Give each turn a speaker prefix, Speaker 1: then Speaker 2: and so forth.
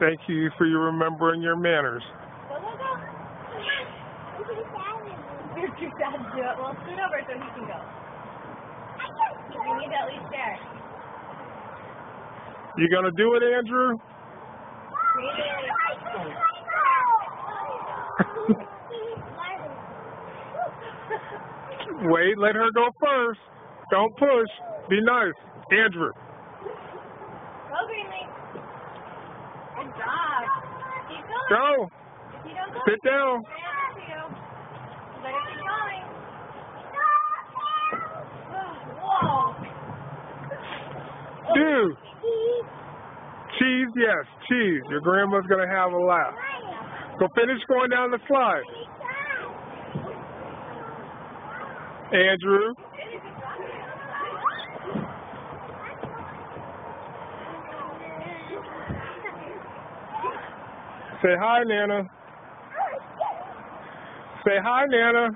Speaker 1: Thank you for your remembering your manners.
Speaker 2: Go, go, go. You're too sad to do it. Well, scoot over so he can go. You need to at least share.
Speaker 1: You gonna do it, Andrew? Wait, let her go first. Don't push. Be nice. Andrew.
Speaker 2: Go, Greenlee. Good job. Keep going.
Speaker 1: Go.
Speaker 2: If you don't go,
Speaker 1: Sit down.
Speaker 2: it's up to you. You better keep going. Whoa.
Speaker 1: Dude. Cheese, yes, cheese. Your grandma's gonna have a laugh. Go finish going down the slide. Andrew. Say hi, Nana. Say hi, Nana.